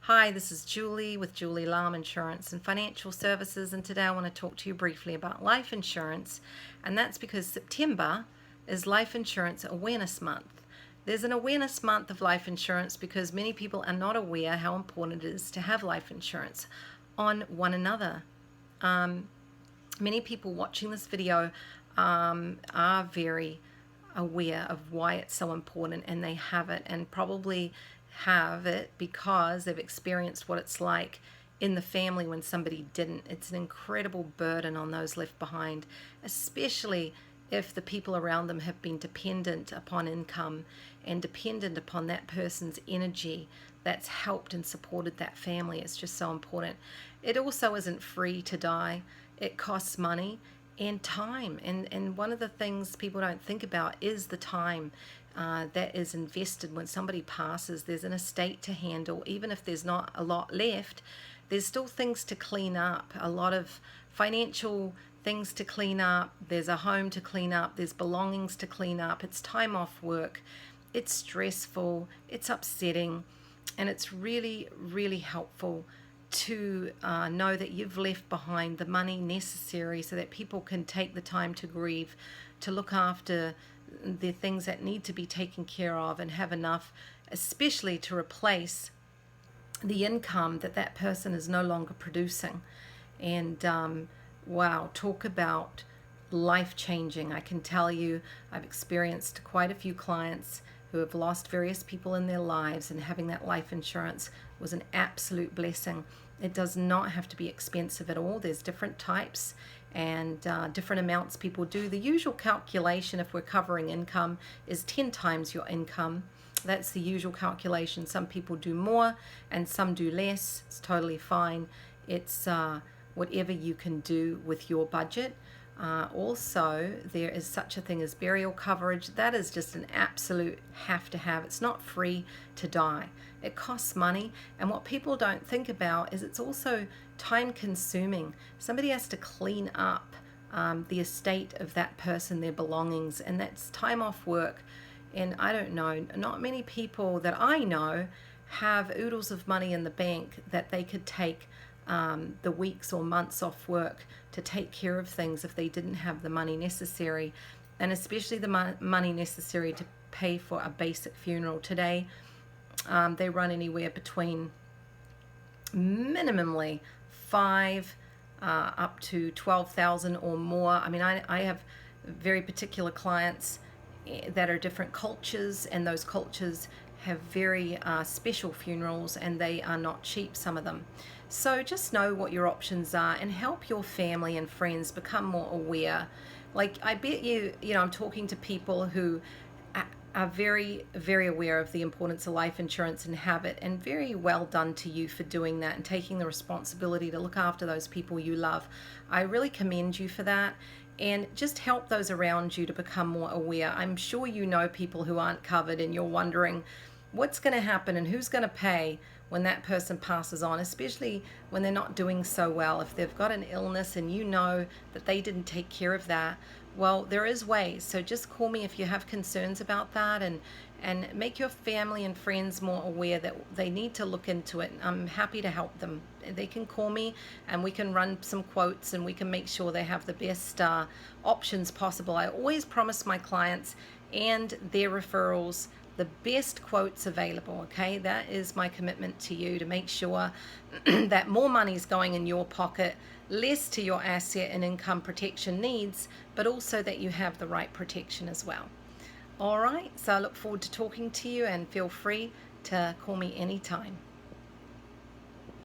Hi, this is Julie with Julie Lam Insurance and Financial Services, and today I want to talk to you briefly about life insurance, and that's because September is Life Insurance Awareness Month. There's an awareness month of life insurance because many people are not aware how important it is to have life insurance on one another. Many people watching this video are very aware of why it's so important, and they have it, and probably have it because they've experienced what it's like in the family when somebody didn't. It's an incredible burden on those left behind, especially if the people around them have been dependent upon income and dependent upon that person's energy that's helped and supported that family. It's just so important. It also isn't free to die. It costs money and time, and one of the things people don't think about is the time that is invested when somebody passes. There's an estate to handle. Even if there's not a lot left, there's still things to clean up, a lot of financial things to clean up, there's a home to clean up, there's belongings to clean up, it's time off work, it's stressful, it's upsetting, and it's really, really helpful to know that you've left behind the money necessary so that people can take the time to grieve, to look after the things that need to be taken care of, and have enough, especially to replace the income that that person is no longer producing. And wow, talk about life changing. I can tell you, I've experienced quite a few clients who have lost various people in their lives, and having that life insurance was an absolute blessing. It does not have to be expensive at all. There's different types and different amounts people do. The usual calculation, if we're covering income, is 10 times your income. That's the usual calculation. Some people do more and some do less. It's totally fine. It's whatever you can do with your budget. Also, there is such a thing as burial coverage. That is just an absolute have to have. It's not free to die. It costs money, and what people don't think about is it's also time consuming. Somebody has to clean up the estate of that person, their belongings, and that's time off work. And I don't know, not many people that I know have oodles of money in the bank that they could take the weeks or months off work to take care of things if they didn't have the money necessary, and especially the money necessary to pay for a basic funeral. Today, they run anywhere between minimally 5 up to 12,000 or more. I mean, I have very particular clients that are different cultures, and those cultures have very special funerals, and they are not cheap, some of them. So just know what your options are and help your family and friends become more aware. Like, I bet I'm talking to people who are very, very aware of the importance of life insurance and have it, and very well done to you for doing that and taking the responsibility to look after those people you love. I really commend you for that, and just help those around you to become more aware. I'm sure you know people who aren't covered, and you're wondering what's going to happen and who's going to pay when that person passes on, especially when they're not doing so well. If they've got an illness and you know that they didn't take care of that, well, there is ways. So just call me if you have concerns about that, and make your family and friends more aware that they need to look into it. I'm happy to help them. They can call me and we can run some quotes, and we can make sure they have the best options possible. I always promise my clients and their referrals the best quotes available. Okay, that is my commitment to you, to make sure that more money is going in your pocket, less to your asset and income protection needs, but also that you have the right protection as well. All right, so I look forward to talking to you, and feel free to call me anytime.